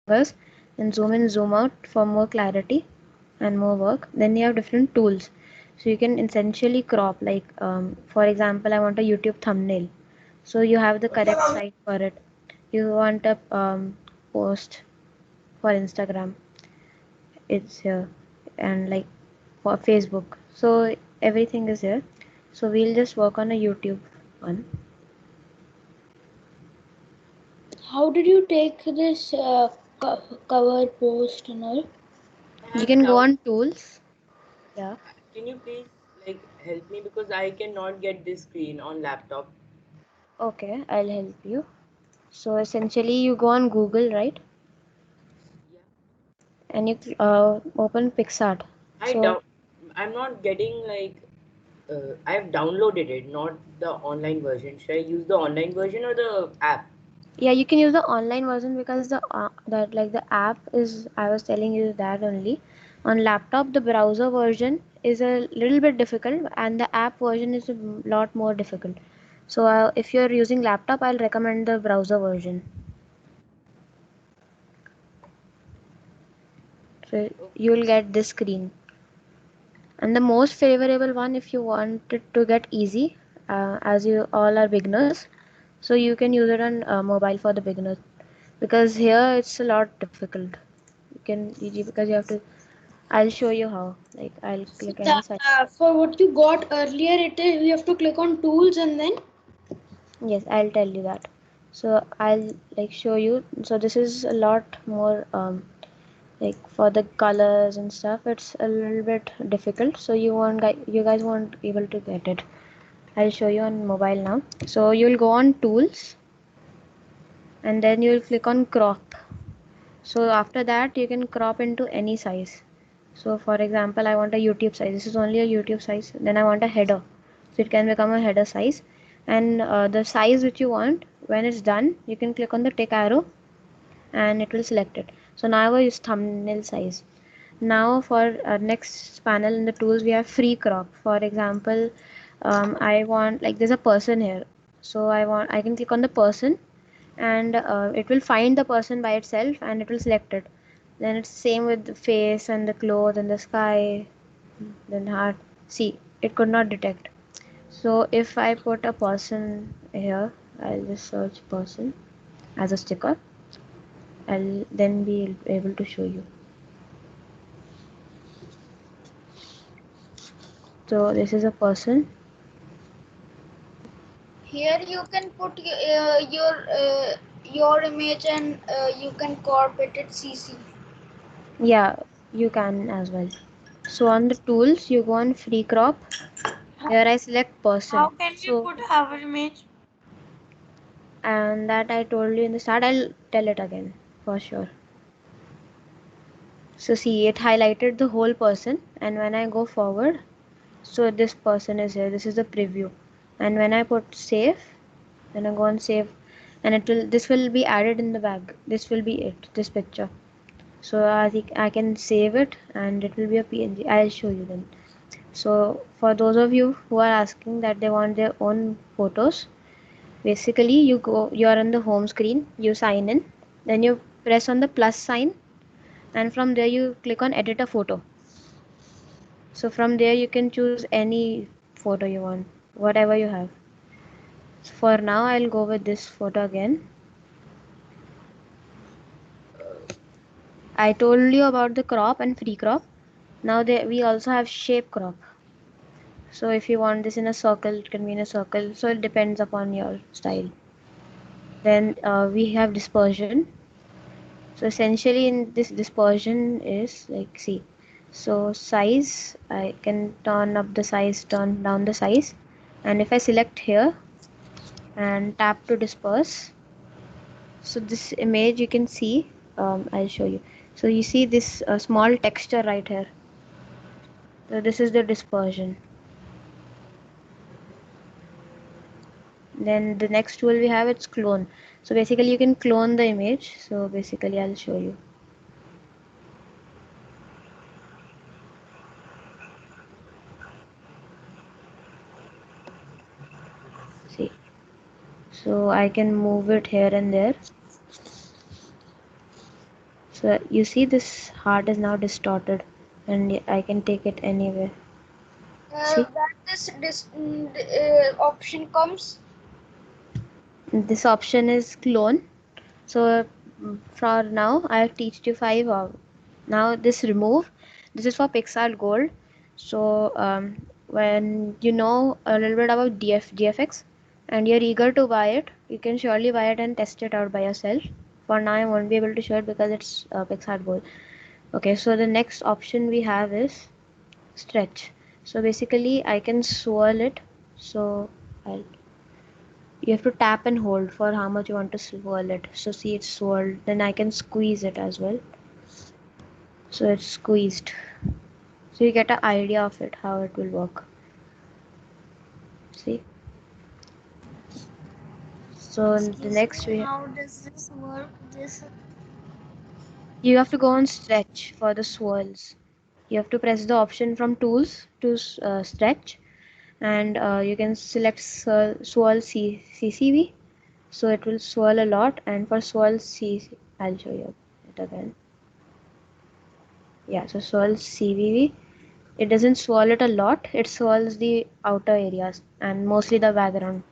fingers and zoom in, zoom out for more clarity and more work. Then you have different tools. So you can essentially crop, like for example, I want a YouTube thumbnail. So you have the correct site for it. You want a post for Instagram, it's here, and like for Facebook. So everything is here. So we'll just work on a YouTube one. How did you take this cover post and all? I You have a can go doubt. on tools. Yeah. Can you please like help me because I cannot get this screen on laptop. Okay, I'll help you. So essentially, you go on Google, right? Yeah. And you open PixArt. I So don't. I'm not getting like. I've downloaded it, not the online version. Should I use the online version or the app? yeah, you can use the online version because the that like the app is, I was telling you that only. On laptop, the browser version is a little bit difficult, and the app version is a lot more difficult. So if you're using laptop, I'll recommend the browser version. So Okay. you'll get this screen. And the most favorable one, if you want it to get easy, as you all are beginners, so you can use it on mobile for the beginners, because here it's a lot difficult. You can because you have to, I'll show you how. Like I'll So click any that site. for what you got earlier, it is you have to click on tools and then. Yes, I'll tell you that. So I'll like show you. So this is a lot more like for the colors and stuff. It's a little bit difficult. So you guys won't able to get it. I'll show you on mobile now. So you'll go on tools and then you'll click on crop. So after that you can crop into any size. So for example, I want a YouTube size. This is only a YouTube size. Then I want a header. So it can become a header size. And the size which you want, when it's done, you can click on the tick arrow and it will select it. So now I use thumbnail size. Now for next panel in the tools, we have free crop. For example, I want, like there's a person here. So I can click on the person, and it will find the person by itself and it will select it. Then it's same with the face and the clothes and the sky, then heart. See, it could not detect. So if I put a person here, I'll just search person as a sticker. I'll then be able to show you. So this is a person. Here you can put your image and you can crop it at CC. Yeah, you can as well. So on the tools, you go on free crop. Here I select How person. can we So, put our image? and that I told you in the start, I'll tell it again for sure. So see, it highlighted the whole person, and when I go forward, so this person is here. This is the preview. And when I put save, when I go on save, and this will be added in the bag. This will be it, this picture. So I think I can save it and it will be a PNG. I'll show you then. So for those of you who are asking that they want their own photos, basically you are on the home screen, you sign in, then you press on the plus sign, and from there you click on edit a photo. So from there you can choose any photo you want, whatever you have. So for now I'll go with this photo again. I told you about the crop and free crop. Now we also have shape crop. So if you want this in a circle, it can be in a circle. So it depends upon your style. Then we have dispersion. So essentially in this dispersion is like, see, so size, I can turn up the size, turn down the size. And if I select here and tap to disperse, so this image you can see, I'll show you. So you see this small texture right here. So this is the dispersion. Then the next tool we have, it's clone. So basically you can clone the image. So basically I'll show you. See, so I can move it here and there. So you see this heart is now distorted, and I can take it anywhere. See, When option comes. this option is clone. So for now, I have teached you 5. Now this remove. This is for Pixar Gold. So when you know a little bit about GFX and you're eager to buy it, you can surely buy it and test it out by yourself. For now, I won't be able to show it because it's Pixar Gold. Okay, so the next option we have is stretch. So basically, I can swirl it. So I'll you have to tap and hold for how much you want to swirl it. So see it's swirled. Then I can squeeze it as well. So it's squeezed. So you get an idea of it, how it will work. See? So the Excuse next me, we how does this work? This you have to go on stretch for the swirls. You have to press the option from tools to stretch, and you can select swirl CCV. So it will swirl a lot, and for swirl C, I'll show you it again. Yeah, so swirl CVV. It doesn't swirl it a lot, it swirls the outer areas and mostly the background.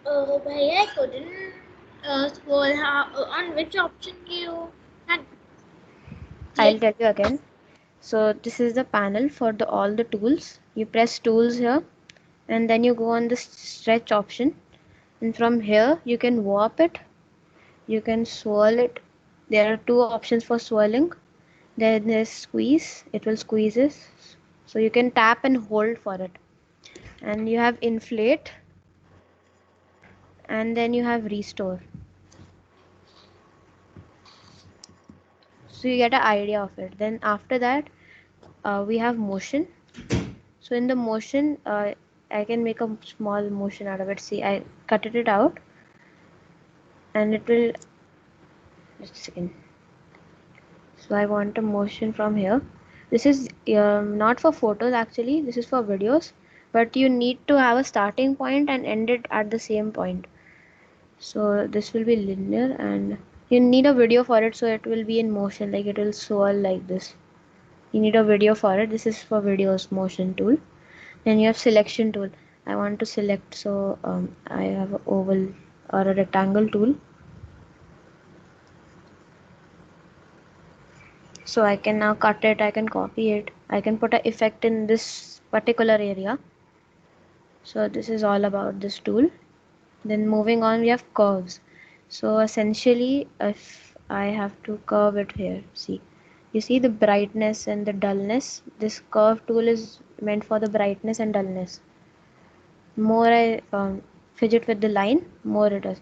bhaiya, I couldn't scroll on which option you had I'll clicked. tell you again. So this is the panel for all the tools. You press tools here and then you go on the stretch option, and from here you can warp it, you can swirl it. There are two options for swirling. Then there's squeeze, it will squeeze this. So you can tap and hold for it. And you have inflate, and then you have restore. So you get an idea of it. Then after that we have motion. So in the motion I can make a small motion out of it. See, I cut it out and it will just a second. So I want a motion from here. This is not for photos actually, this is for videos, but you need to have a starting point and end it at the same point. So this will be linear and you need a video for it, so it will be in motion, like it will swirl like this. You need a video for it. This is for videos, motion tool. Then you have selection tool. I want to select, so I have an oval or a rectangle tool. So I can now cut it, I can copy it, I can put an effect in this particular area. So this is all about this tool. Then moving on, we have curves. So essentially, if I have to curve it here, see, you see the brightness and the dullness. This curve tool is meant for the brightness and dullness. More I fidget with the line, more it is.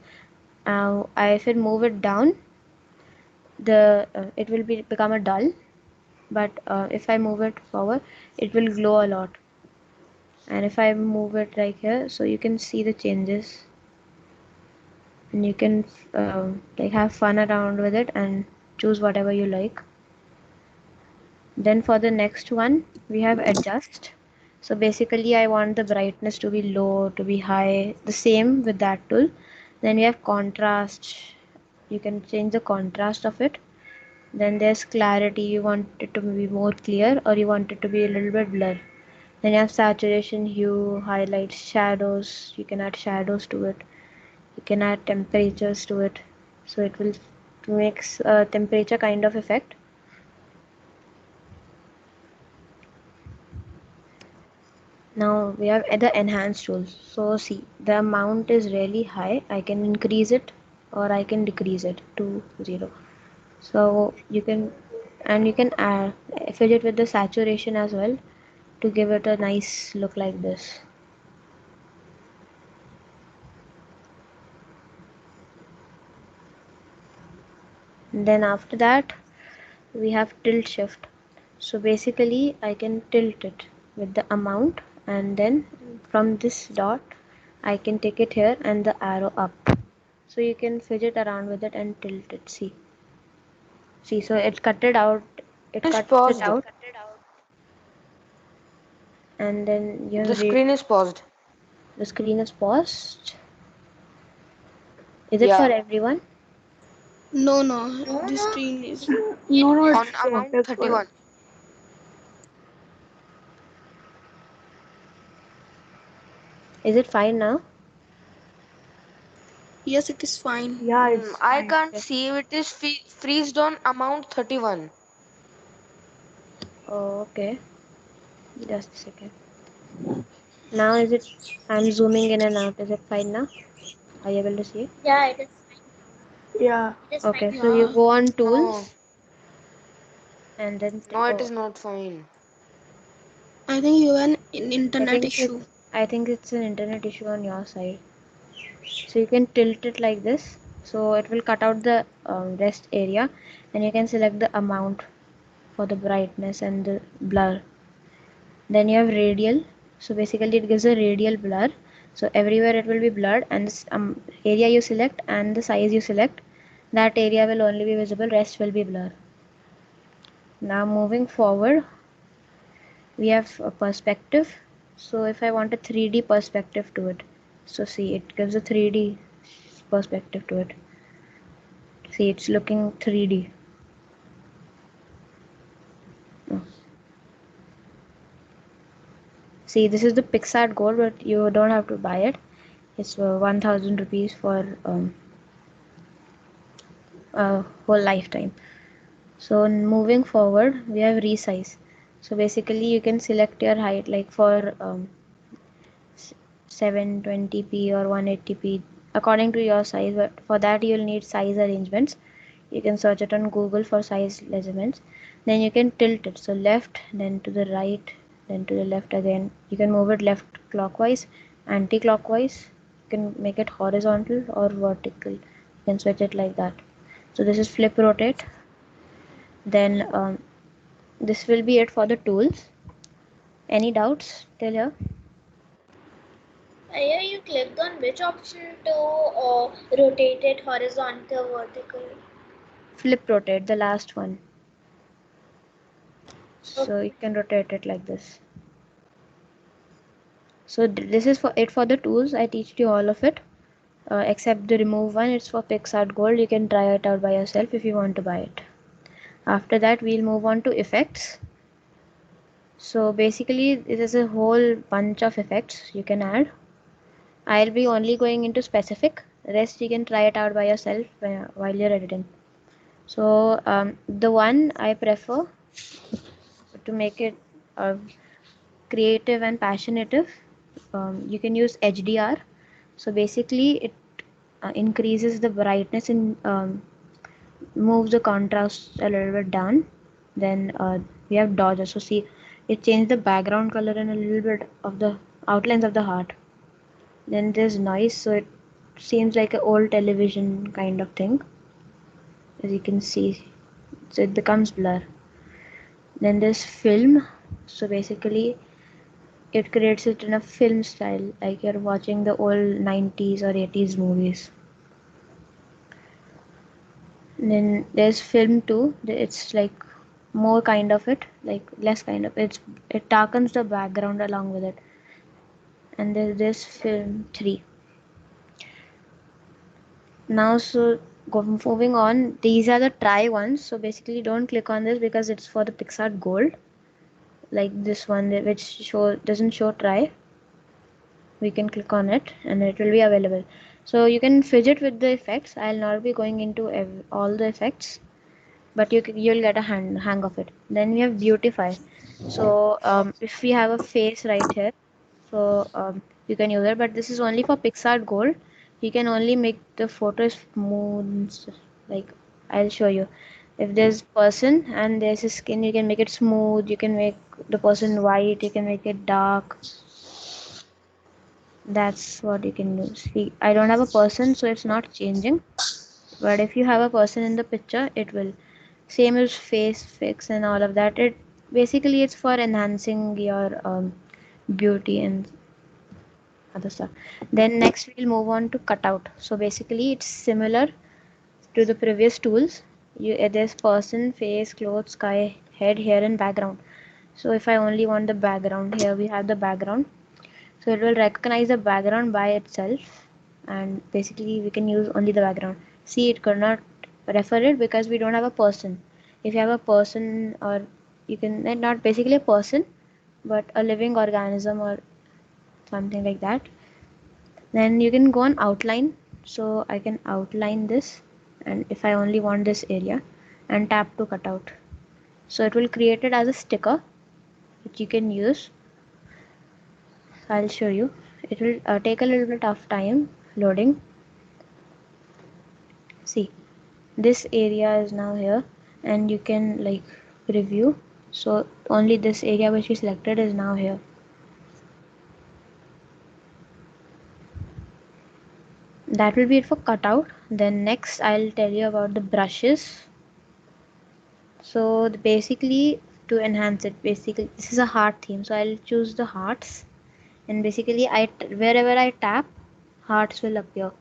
Now, if I move it down, the it will become a dull. But if I move it forward, it will glow a lot. And if I move it like here, so you can see the changes, and you can like have fun around with it and choose whatever you like. Then for the next one, we have adjust. So basically I want the brightness to be low, to be high, the same with that tool. Then we have contrast. You can change the contrast of it. Then there's clarity. You want it to be more clear or you want it to be a little bit blur. Then you have saturation, hue, highlights, shadows. You can add shadows to it. You can add temperatures to it. So it will makes a temperature kind of effect. Now we have the enhance tools. So see, the amount is really high. I can increase it or I can decrease it to 0. So you can, and you can add fidget with the saturation as well to give it a nice look like this. And then after that we have tilt shift. So basically I can tilt it with the amount, and then from this dot I can take it here and the arrow up. So you can fidget around with it and tilt it. See, so it cut it out, it It's cuts it paused. out, and then you The have screen is paused. the screen is paused. Is it for Yeah. everyone? No, no, this screen is. No, On it's amount it's 31. Is it fine now? Yes, it is fine. yeah, it's I fine. can't Yes. see it is freezed on amount 31. Oh, okay. Just a second. Now is it? I'm zooming in and out. Is it fine now? Are you able to see it? Yeah, it is fine. Yeah, It is fine Okay. now. So you Yeah. go on No, tools and then no, it is oh, not fine. I think you have an I internet think issue. it's an internet issue on your side. So you can tilt it like this. So it will cut out the rest area, and you can select the amount for the brightness and the blur. Then you have radial. So basically it gives a radial blur. So everywhere it will be blurred, and this area you select and the size you select, that area will only be visible, rest will be blur. Now moving forward, we have a perspective. So if I want a 3D perspective to it, so see, it gives a 3D perspective to it. See, it's looking 3D. Oh. See, this is the PixArt Gold, but you don't have to buy it. It's 1000 rupees for a whole lifetime. So moving forward, we have resize. So basically, you can select your height, like for 720p or 180p according to your size, but for that you'll need size arrangements. You can search it on Google for size measurements. Then you can tilt it, so left, then to the right, then to the left again. You can move it left clockwise, anti-clockwise. You can make it horizontal or vertical. You can switch it like that. So this is flip rotate. Then this will be it for the tools. Any doubts till here? Here you clicked on which option to rotate it horizontal, vertical. Flip rotate, the last one. So you Okay. can rotate it like this. So this is for it for the tools. I teach you all of it, except the remove one. It's for PixArt Gold. You can try it out by yourself if you want to buy it. After that, we'll move on to effects. So basically, this is a whole bunch of effects you can add. I'll be only going into specific. Rest you can try it out by yourself while you're editing. So the one I prefer to make it uh, creative and passionate, you can use HDR. So basically it increases the brightness and moves the contrast a little bit down. Then we have dodge. So see, it changed the background color and a little bit of the outlines of the heart. Then there's noise, so it seems like an old television kind of thing, as you can see. So it becomes blur. Then there's film. So basically it creates it in a film style, like you're watching the old 90s or 80s movies. And then there's film too. It's like more kind of it, like less kind of it darkens the background along with it. And there's this film 3. Now, so moving on, these are the try ones. So basically don't click on this because it's for the PixArt Gold, like this one which doesn't show try. We can click on it and it will be available. So you can fidget with the effects. I'll not be going into all the effects, but you'll get a hang of it. Then we have beautify. So if we have a face right here, so you can use it, but this is only for PixArt Gold. You can only make the photo smooth, like I'll show you. If there's person and there's a skin, you can make it smooth. You can make the person white. You can make it dark. That's what you can do. See, I don't have a person, so it's not changing. But if you have a person in the picture, it will. Same as face fix and all of that. It basically it's for enhancing your beauty and other stuff. Then next we'll move on to cutout. So basically it's similar to the previous tools. There's person, face, clothes, sky, head, hair, and background. So if I only want the background, here we have the background. So it will recognize the background by itself, and basically we can use only the background. See, it could not refer it because we don't have a person. If you have a person, or you can not basically a person but a living organism or something like that, then you can go on outline. So I can outline this, and if I only want this area, and tap to cut out, so it will create it as a sticker which you can use. I'll show you. It will take a little bit of time loading. See, this area is now here, and you can like review. So only this area which we selected is now here. That will be it for cutout. Then next I'll tell you about the brushes. So basically, to enhance it, basically this is a heart theme, so I'll choose the hearts, and basically wherever I tap, hearts will appear.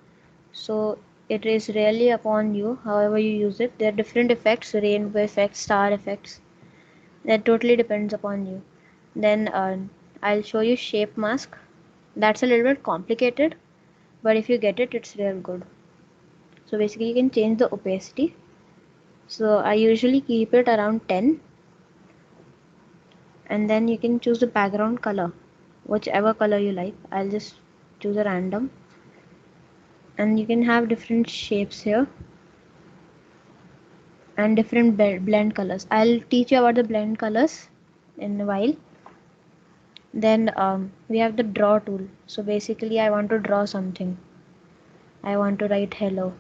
So it is really upon you however you use it. There are different effects, rainbow effects, star effects, that totally depends upon you. Then I'll show you shape mask. That's a little bit complicated, but if you get it, it's real good. So basically you can change the opacity. So I usually keep it around 10, and then you can choose the background color, whichever color you like. I'll just choose a random, and you can have different shapes here and different blend colors. I'll teach you about the blend colors in a while. Then we have the draw tool. So basically I want to draw something. I want to write hello,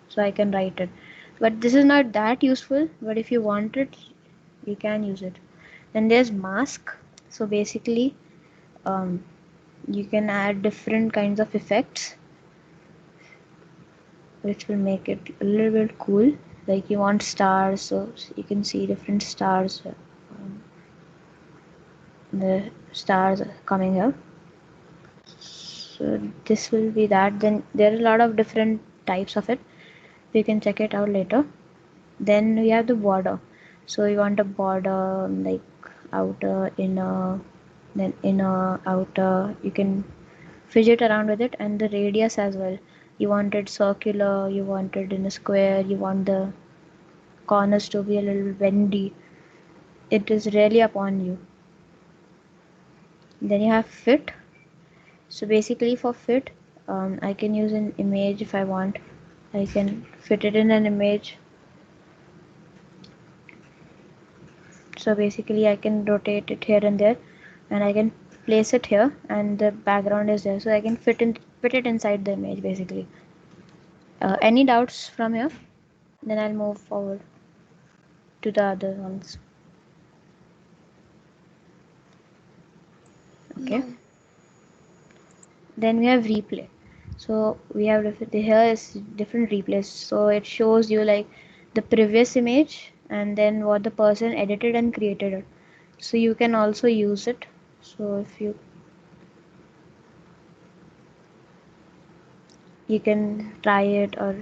so I can write it, but this is not that useful, but if you want it, you can use it. Then there's mask. So basically you can add different kinds of effects which will make it a little bit cool. Like you want stars, so you can see different stars, the stars coming up. So this will be that. Then there are a lot of different types of it, you can check it out later. Then we have the border. So you want a border like outer, inner, then inner, outer. You can fidget around with it, and the radius as well. You want it circular, you want it in a square, you want the corners to be a little bendy. It is really upon you. Then you have fit. So basically for fit, I can use an image if I want. I can fit it in an image. So basically I can rotate it here and there, and I can place it here, and the background is there, so I can fit it inside the image basically. Any doubts from here? Then I'll move forward to the other ones. Okay. No. Then we have replay. So we have here is different replays. So it shows you like the previous image and then what the person edited and created it. So you can also use it. So if you can try it, or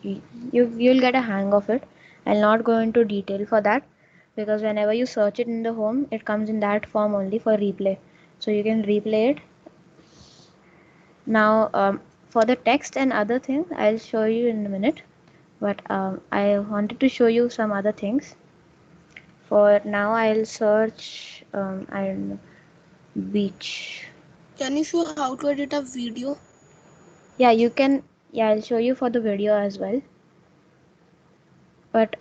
you'll get a hang of it. I'll not go into detail for that, because whenever you search it in the home, it comes in that form only for replay. So you can replay it. Now for the text and other things, I'll show you in a minute, but I wanted to show you some other things. For now I'll search I don't know, beach. Can you show how to edit a video? Yeah, you can. Yeah, I'll show you for the video as well. But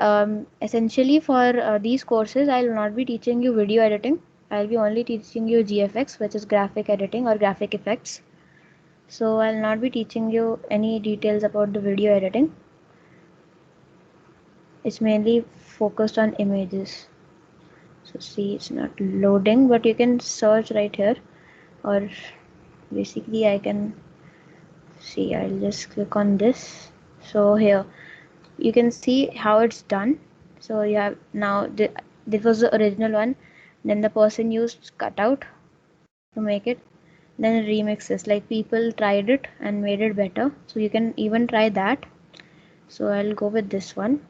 essentially for these courses, I'll not be teaching you video editing. I'll be only teaching you GFX, which is graphic editing or graphic effects. So I'll not be teaching you any details about the video editing. It's mainly focused on images. So see, it's not loading, but you can search right here, or basically I can see, I'll just click on this. So here you can see how it's done. So you have now this was the original one, then the person used cutout to make it, then remixes, like people tried it and made it better, so you can even try that. So I'll go with this one.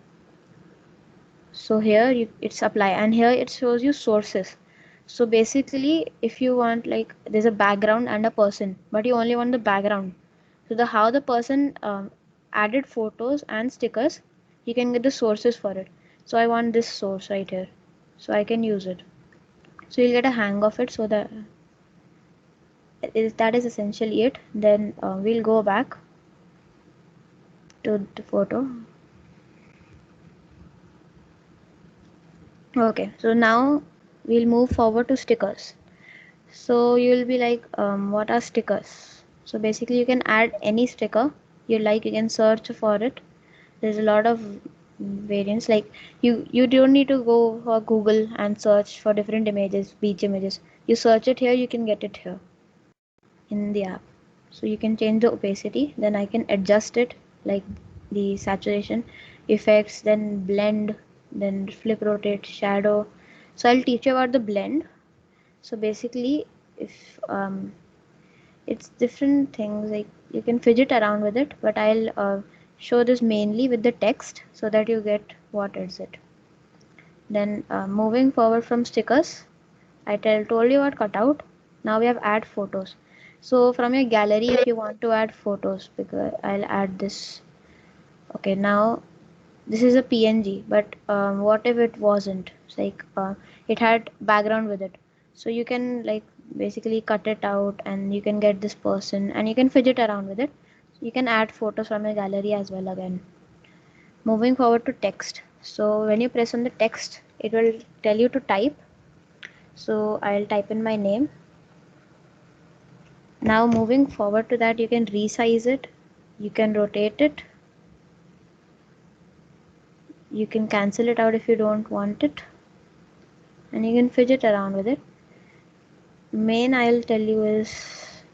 So here it's apply, and here it shows you sources. So basically if you want, like there's a background and a person, but you only want the background, so how the person added photos and stickers, you can get the sources for it. So I want this source right here, so I can use it. So you'll get a hang of it. So that is essentially it. Then we'll go back to the photo. Okay, so now we'll move forward to stickers. So you'll be like, what are stickers? So basically you can add any sticker you like. You can search for it. There's a lot of variants. Like you don't need to go for Google and search for different images, beach images. You search it here, you can get it here in the app. So you can change the opacity, then I can adjust it, like the saturation, effects, then blend, then flip, rotate, shadow. So I'll teach you about the blend. So basically, if it's different things, like you can fidget around with it, but I'll show this mainly with the text so that you get what is it. Then moving forward from stickers, I told you about cutout. Now we have add photos. So from your gallery, if you want to add photos, because I'll add this. Okay, now this is a PNG, but what if it wasn't? It's like it had background with it. So you can like basically cut it out and you can get this person and you can fidget around with it. You can add photos from your gallery as well again. Moving forward to text. So when you press on the text, it will tell you to type. So I'll type in my name. Now moving forward to that, you can resize it, you can rotate it, you can cancel it out if you don't want it, and you can fidget around with it. Main I'll tell you is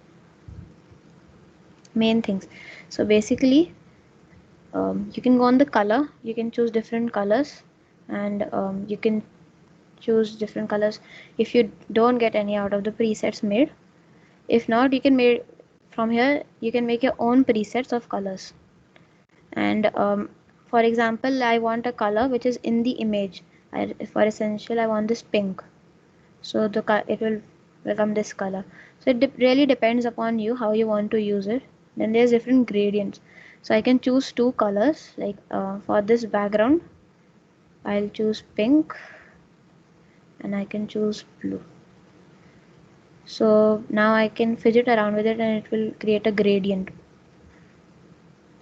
main things. So basically you can go on the color, you can choose different colors, and you can choose different colors if you don't get any out of the presets made. If not, you can make from here, you can make your own presets of colors. And for example, I want a color which is in the image. For essential, I want this pink, so it will become this color. So it really depends upon you how you want to use it. Then there's different gradients, so I can choose two colors. Like for this background, I'll choose pink and I can choose blue. So now I can fidget around with it and it will create a gradient.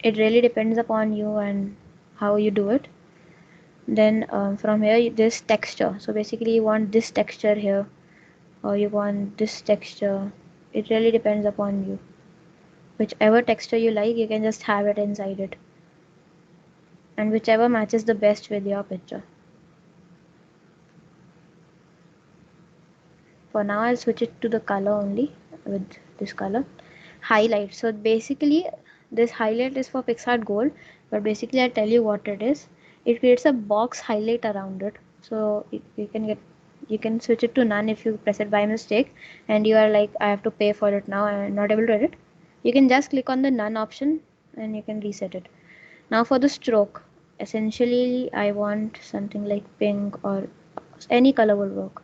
It really depends upon you and how you do it. Then from here, this texture. So basically you want this texture here, or you want this texture. It really depends upon you. Whichever texture you like, you can just have it inside it, and whichever matches the best with your picture. For now, I'll switch it to the color only with this color. Highlight. So basically this highlight is for PicsArt Gold, but basically I'll tell you what it is. It creates a box highlight around it. So you can switch it to none if you press it by mistake and you are like, I have to pay for it now, I'm not able to edit. You can just click on the none option and you can reset it. Now for the stroke, essentially I want something like pink or any color will work.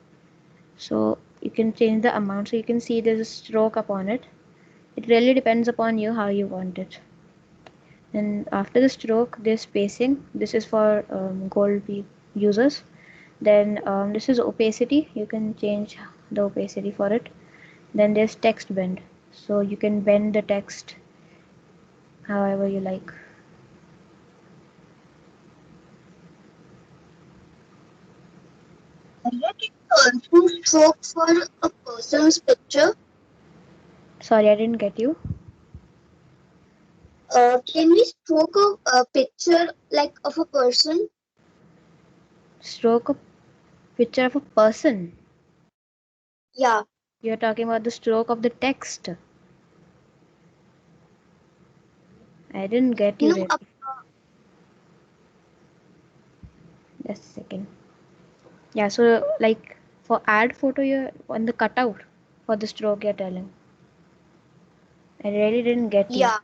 So you can change the amount, so you can see there's a stroke upon it. It really depends upon you how you want it. And after the stroke, there's spacing. This is for gold users. Then this is opacity. You can change the opacity for it. Then there's text bend. So you can bend the text however you like. Also stroke for a person's picture. Sorry, I didn't get you. Can we stroke a picture like of a person? Stroke a picture of a person. Yeah. You're talking about the stroke of the text. I didn't get you. No, Really. Just a second. Yeah, so like for add photo, you're on the cutout for the stroke you're telling. I really didn't get you. yeah.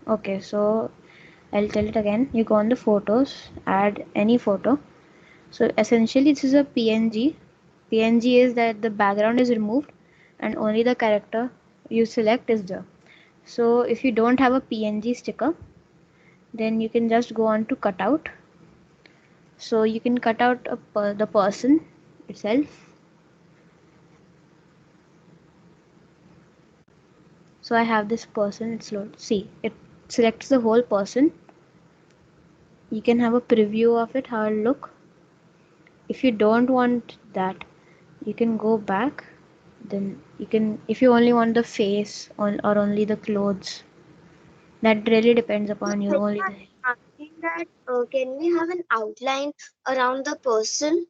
Okay, so I'll tell it again. You go on the photos, add any photo. So essentially this is a PNG. PNG is that the background is removed and only the character you select is there. So if you don't have a PNG sticker, then you can just go on to cutout. So you can cut out the person itself. So I have this person, it's load. See, it selects the whole person. You can have a preview of it, how it'll look. If you don't want that, you can go back. Then you can, if you only want the face or only the clothes, that really depends upon you. Like, Only I'm the asking that can we have an outline around the person?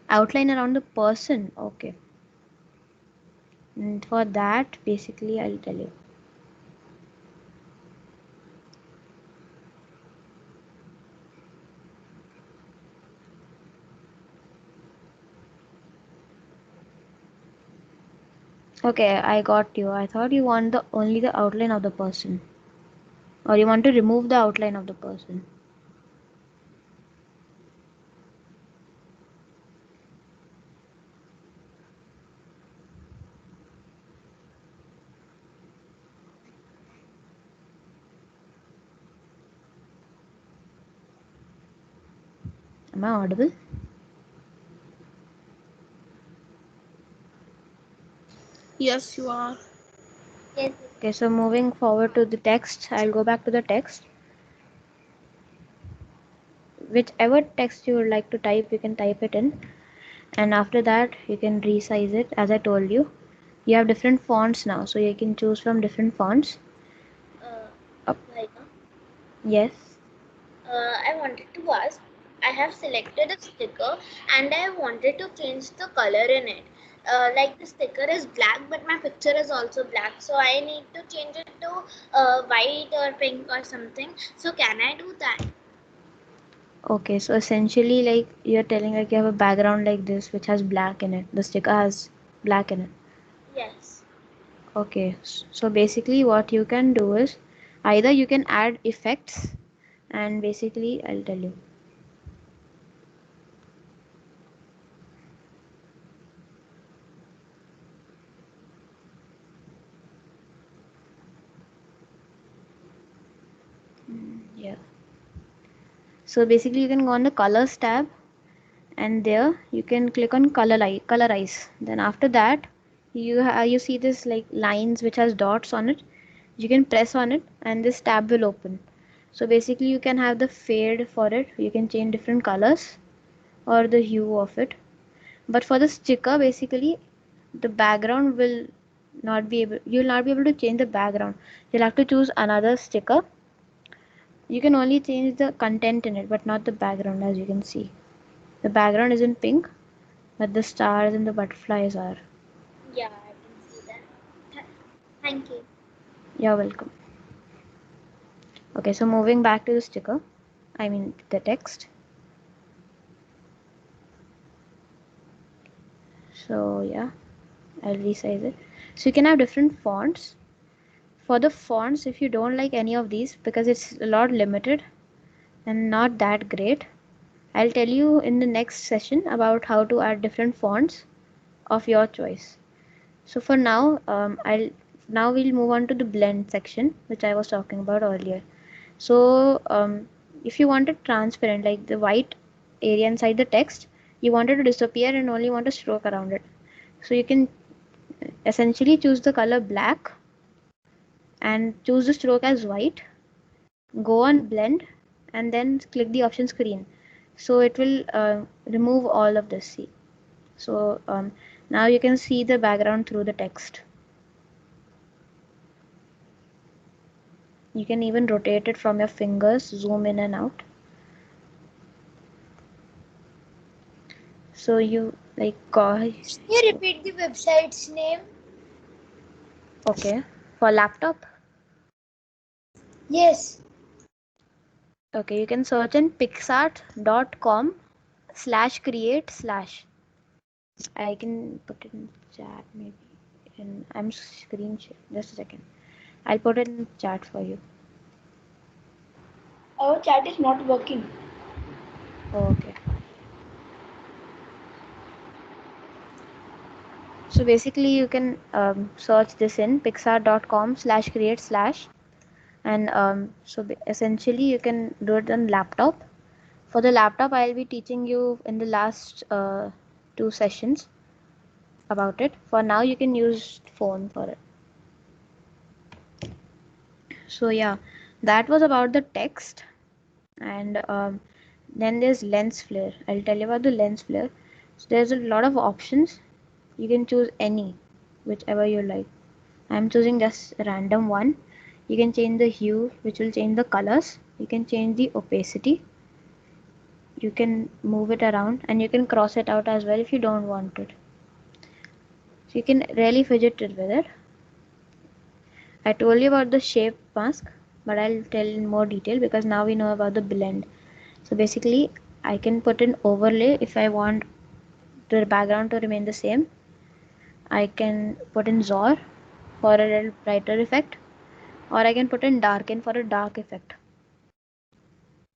outline around the person. Okay. And for that, basically, I'll tell you. Okay, I got you. I thought you want the only the outline of the person, or you want to remove the outline of the person. Am I audible? Yes, you are. Yes. Okay, so moving forward to the text, I'll go back to the text. Whichever text you would like to type, you can type it in, and after that, you can resize it. As I told you, you have different fonts now, so you can choose from different fonts. Laika, Yes. I wanted to ask. I have selected a sticker and I wanted to change the color in it. Like the sticker is black, but my picture is also black, so I need to change it to white or pink or something. So can I do that? Okay, so essentially, like you're telling, like you have a background like this, which has black in it. The sticker has black in it. Yes. Okay, so basically what you can do is either you can add effects, and basically I'll tell you. Yeah. So basically you can go on the colors tab, and there you can click on colorize. Then after that you see this like lines which has dots on it. You can press on it and this tab will open. So basically you can have the fade for it. You can change different colors or the hue of it. But for the sticker, basically the background will not be able, you will not be able to change the background. You'll have to choose another sticker. You can only change the content in it, but not the background. As you can see, the background is in pink, but the stars and the butterflies are. Yeah, I can see that. Thank you. You're welcome. Okay, so moving back to the sticker, I mean the text. So yeah, I'll resize it. So you can have different fonts. For the fonts, if you don't like any of these because it's a lot limited and not that great, I'll tell you in the next session about how to add different fonts of your choice. So for now, we'll move on to the blend section, which I was talking about earlier. So if you want it transparent, like the white area inside the text, you want it to disappear and only want a stroke around it. So you can essentially choose the color black and choose the stroke as white. Go on blend and then click the option screen. So it will remove all of this. See. So now you can see the background through the text. You can even rotate it from your fingers, zoom in and out. So you like Can you repeat the website's name? okay, for laptop. Yes. Okay, you can search in pixart.com/create/. I can put it in chat maybe. And I'm screen share. Just a second. I'll put it in chat for you. Our chat is not working. Okay. So basically you can search this in pixart.com/create/, And essentially you can do it on laptop. For the laptop, I'll be teaching you in the last 2 sessions about it. For now, you can use phone for it. So yeah, that was about the text. And then there's lens flare. I'll tell you about the lens flare. So there's a lot of options. You can choose any, whichever you like. I'm choosing just a random one. You can change the hue, which will change the colors. You can change the opacity. You can move it around, and you can cross it out as well if you don't want it. So you can really fidget it with it. I told you about the shape mask, but I'll tell in more detail because now we know about the blend. So basically, I can put an overlay if I want the background to remain the same. I can put in XOR for a little brighter effect, or I can put in darken for a dark effect.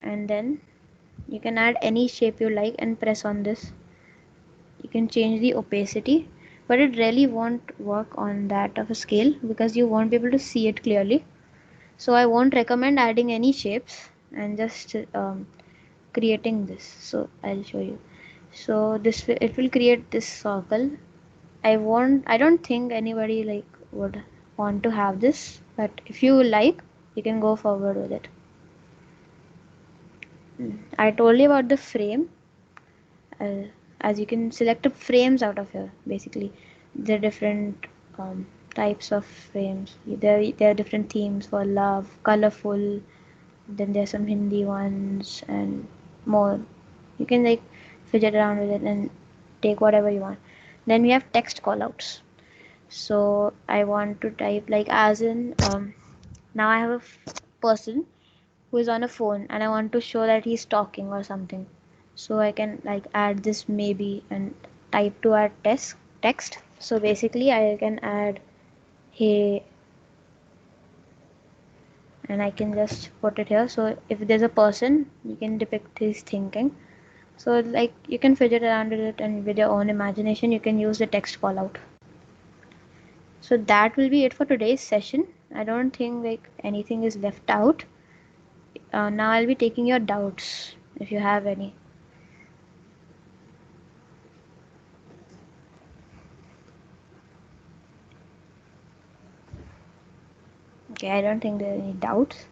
And then you can add any shape you like and press on this. You can change the opacity, but it really won't work on that of a scale because you won't be able to see it clearly. So I won't recommend adding any shapes and just creating this. So I'll show you. So it will create this circle. I don't think anybody like would want to have this, but if you like, you can go forward with it. I told you about the frame. uh, as you can select up frames out of here. Basically, there are different types of frames. There are different themes for love, colorful. Then there's some Hindi ones and more. You can like fidget around with it and take whatever you want. Then we have text callouts. So I want to type like as in now I have a person who is on a phone and I want to show that he's talking or something. So I can like add this maybe and type to add text. So basically I can add hey, and I can just put it here. So if there's a person, you can depict his thinking. So like you can fidget around with it and with your own imagination you can use the text call out. So that will be it for today's session. I don't think like anything is left out. Now I'll be taking your doubts if you have any. Okay, I don't think there are any doubts.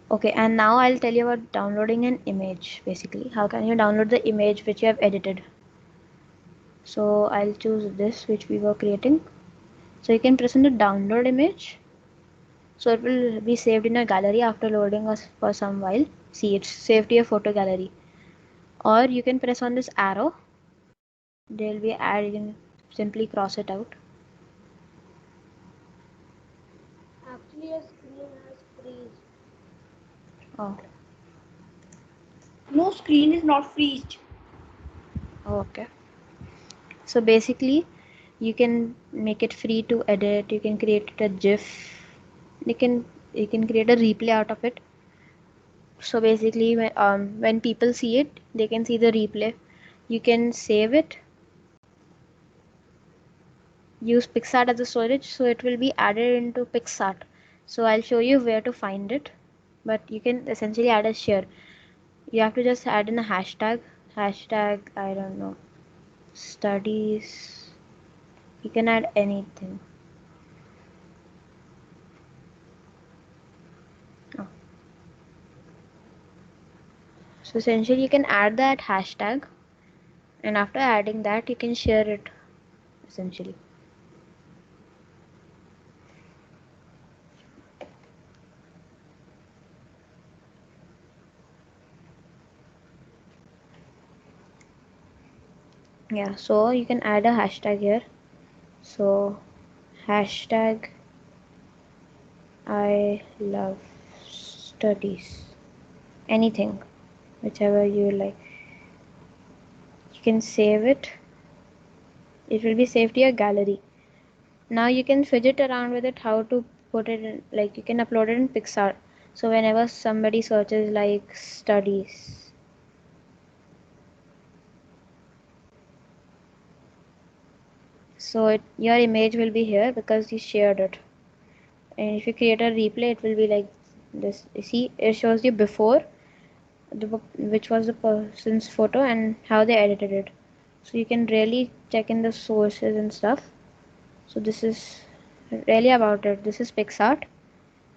Okay, and now I'll tell you about downloading an image. Basically, how can you download the image which you have edited? So I'll choose this which we were creating. So you can press on the download image. So it will be saved in a gallery after loading us for some while. See, it's saved to your photo gallery. Or you can press on this arrow. They'll be added in. Simply cross it out. Actually, your screen has freezed. Oh, No, screen is not freezed. okay. So basically, you can make it free to edit. You can create a GIF. You can you can create a replay out of it. So basically, when people see it, they can see the replay. You can save it. Use PicsArt as a storage, so it will be added into PicsArt. So I'll show you where to find it, but you can essentially add a share. You have to just add in a hashtag. Hashtag, I don't know, studies. You can add anything. Oh. So essentially you can add that hashtag, and after adding that you can share it essentially. Yeah, so you can add a hashtag here. So hashtag I love studies. Anything, whichever you like. You can save it. It will be saved to your gallery. Now you can fidget around with it how to put it in, like you can upload it in PicsArt. So whenever somebody searches like studies, so your image will be here because you shared it. And if you create a replay, it will be like This, see, it shows you before which was the person's photo and how they edited it, so you can really check in the sources and stuff. So this is really about it. This is PicsArt,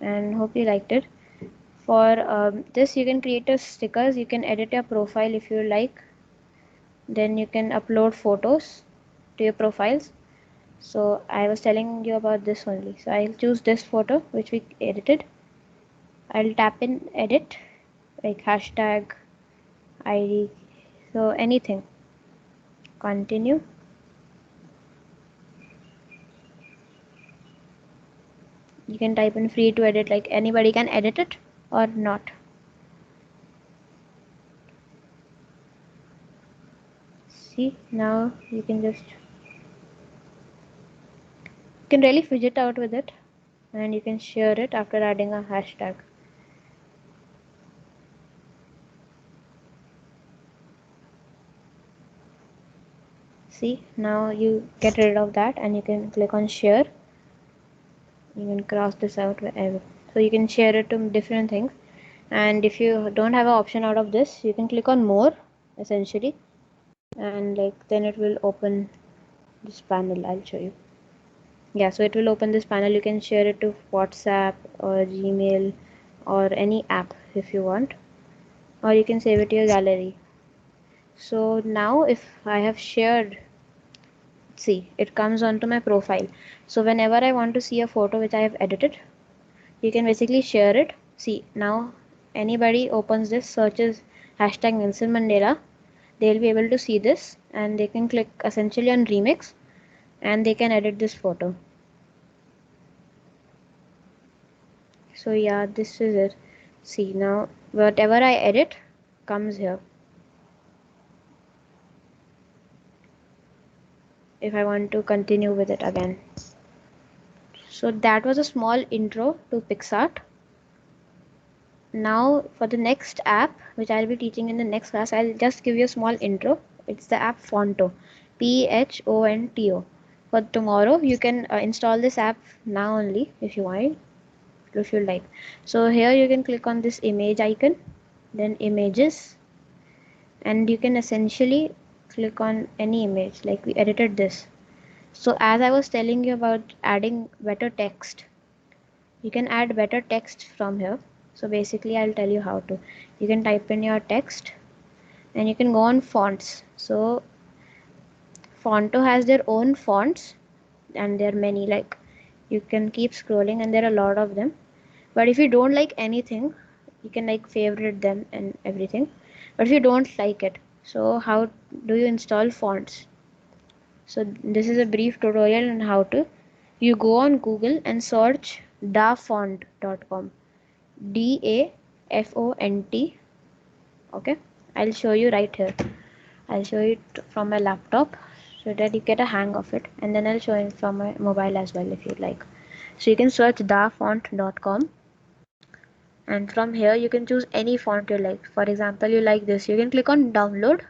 and hope you liked it. For this, you can create a stickers, you can edit your profile if you like, then you can upload photos to your profiles. So I was telling you about this only. So I'll choose this photo which we edited. I'll tap in edit, like hashtag ID, so anything. Continue. You can type in free to edit, like anybody can edit it or not. See, now you can really fidget out with it, and you can share it after adding a hashtag. See, now you get rid of that and you can click on share. You can cross this out wherever, so you can share it to different things. And if you don't have an option out of this, you can click on more essentially, and like then it will open this panel. I'll show you. Yeah, so it will open this panel. You can share it to WhatsApp or Gmail or any app if you want, or you can save it to your gallery. So now if I have shared, see, it comes onto my profile. So whenever I want to see a photo which I have edited, you can basically share it. See, now anybody opens this, searches hashtag Nelson Mandela, they'll be able to see this, and they can click essentially on remix and they can edit this photo. So yeah, this is it. See, now whatever I edit comes here. If I want to continue with it again. So that was a small intro to PicsArt. Now for the next app, which I'll be teaching in the next class, I'll just give you a small intro. It's the app Phonto, Phonto. For tomorrow, you can install this app now only if you want, if you like. So here you can click on this image icon, then images, and you can essentially click on any image. Like we edited this. So as I was telling you about adding better text, you can add better text from here. So basically I'll tell you how to. You can type in your text and you can go on fonts. So Fonto has their own fonts, and there are many, like you can keep scrolling and there are a lot of them. But if you don't like anything, you can like favorite them and everything. But if you don't like it, so how do you install fonts? So this is a brief tutorial on how to. You go on Google and search dafont.com, DAFONT. Okay, I'll show you right here. I'll show it from my laptop so that you get a hang of it, and then I'll show it from my mobile as well if you like. So you can search dafont.com, and from here you can choose any font you like. For example, you like this, you can click on download,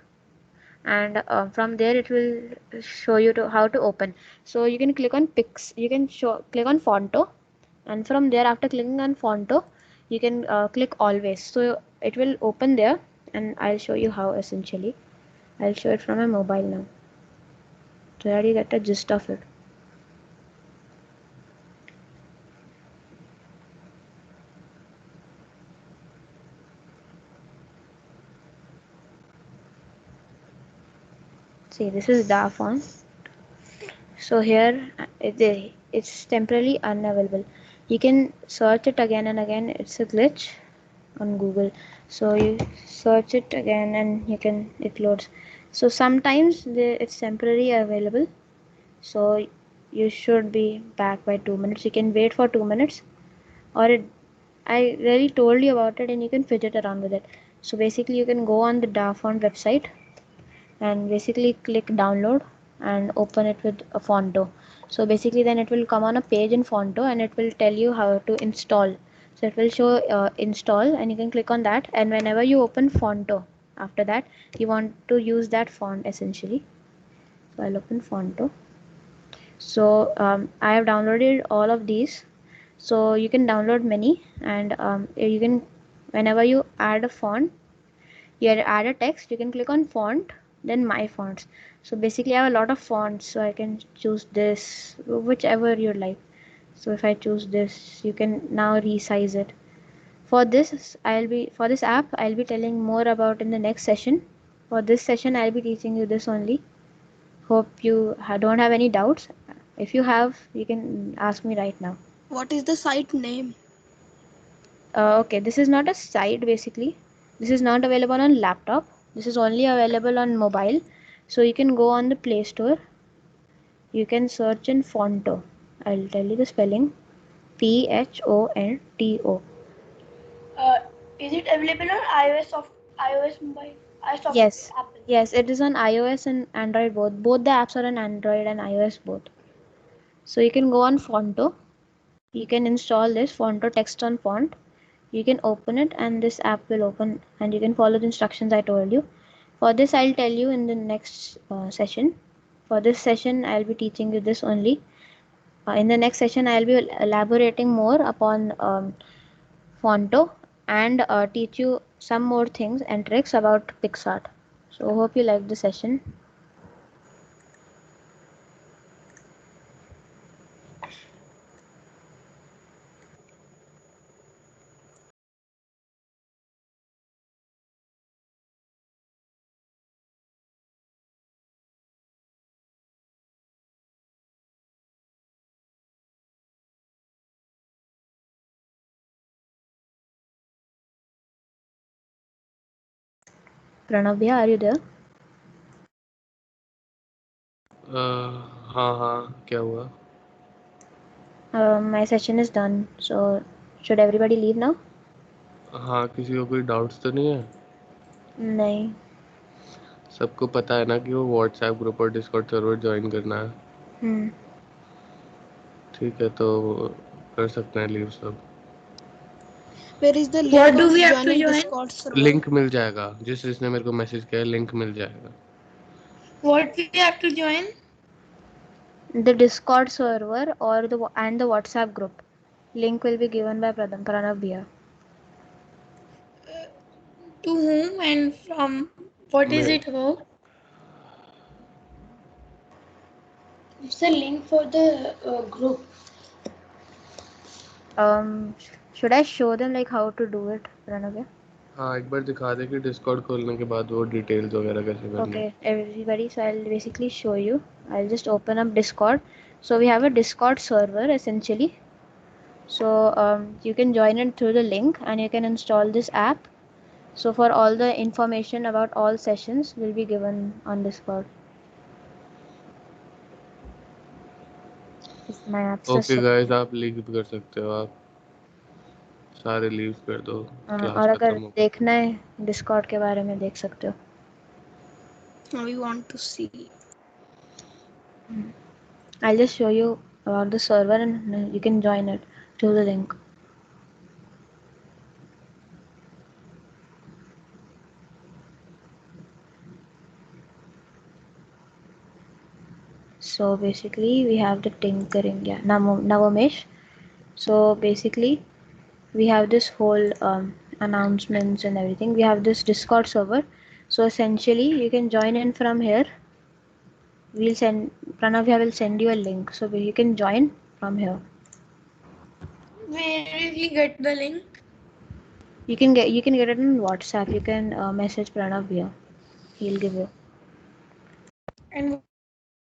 and from there it will show you to how to open. So you can click on you can click on Phonto, and from there after clicking on Phonto you can click always, so it will open there, and I'll show you how. Essentially I'll show it from my mobile now so that you get the gist of it. See, this is DAR font. So here it's temporarily unavailable. You can search it again and again. It's a glitch on Google. So you search it again and it loads. So sometimes it's temporarily available. So you should be back by 2 minutes. You can wait for 2 minutes, or I really told you about it and you can fidget around with it. So basically you can go on the Dafont website and basically click download and open it with a Phonto. So basically then it will come on a page in Phonto and it will tell you how to install. So it will show install, and you can click on that, and whenever you open Phonto, after that you want to use that font essentially. So I'll open Phonto. So I have downloaded all of these. So you can download many, and you can, whenever you add a font, you add a text, you can click on font, then my fonts. So basically I have a lot of fonts, so I can choose this, whichever you like. So if I choose this, you can now resize it. For this app I'll be telling more about in the next session. For this session I'll be teaching you this only. Hope you don't have any doubts. If you have, you can ask me right now. What is the site name? Okay, this is not a site basically. This is not available on laptop. This is only available on mobile. So you can go on the Play Store. You can search in Fonto. I'll tell you the spelling. Phonto. Is it available on iOS mobile? iOS of Yes. Apple. Yes, it is on iOS and Android both. Both the apps are on Android and iOS both. So you can go on Fonto. You can install this Fonto text on font. You can open it and this app will open, and you can follow the instructions I told you. For this I'll tell you in the next session. For this session I'll be teaching you this only. In the next session I'll be elaborating more upon Fonto, and teach you some more things and tricks about PicsArt. So hope you like the session. Pranav bhaiya, are you there? हाँ हाँ, क्या हुआ? My session is done. So should everybody leave now? हाँ, किसी को कोई doubts तो नहीं है? नहीं. सबको पता है ना कि वो व्हाट्सएप ग्रुप और डिस्कॉर्ड सर्वर ज्वाइन करना है? Hmm. ठीक है, तो कर सकते हैं लीव सब. Where is the link What do of we have to joining join? Discord server? Link मिल जाएगा, जिसने मेरे को मैसेज किया है लिंक मिल जाएगा. What we have to join? The Discord server or the WhatsApp group. Link will be given by Pranav bhaiya. To whom and from? What is मैं it about? It's a link for the group. Should I show them like how to do it, Pranav bhaiya? हाँ, एक बार दिखा दे कि Discord खोलने के बाद वो details वगैरह कैसे करनी है. Okay, everybody. So I'll basically show you. I'll just open up Discord. So we have a Discord server essentially. So you can join it through the link and you can install this app. So for all the information about all sessions will be given on Discord. It's my app. Okay guys, आप leave कर सकते हो. आप सारे leave कर दो, class और अगर खत्म हो. देखना है Discord के बारे में देख सकते हो. We want to see. I'll just show you about the server and you can join it through the link. So basically we have the tinkering, yeah, Navomesh. So basically we have this whole announcements and everything. We have this Discord server. So essentially you can join in from here. We'll send, Pranavya will send you a link so you can join from here. Where will we get the link? You can get it on WhatsApp. You can message Pranav here. He'll give you. And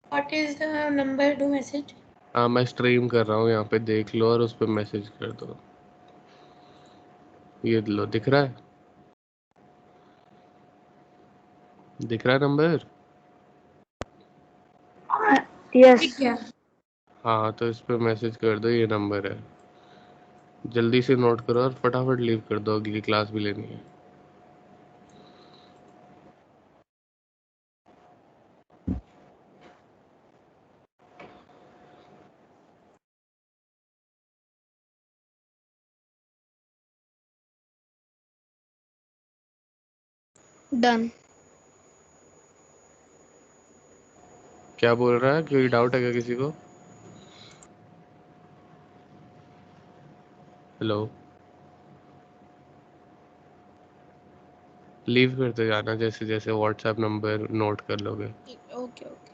what is the number to message? हाँ, मैं stream कर रहा हूँ, यहाँ पे देख लो और उस पर मैसेज कर दो. ये लो, दिख रहा है? दिख रहा है नंबर? Yes. Yeah. हाँ, तो इस पे मैसेज कर दो, ये नंबर है. जल्दी से नोट करो और फटाफट लीव कर दो, अगली क्लास भी लेनी है. Done. क्या बोल रहा है? कोई डाउट है क्या किसी को? हेलो, लीव करते जाना जैसे जैसे व्हाट्सएप नंबर नोट कर लोगे। Okay okay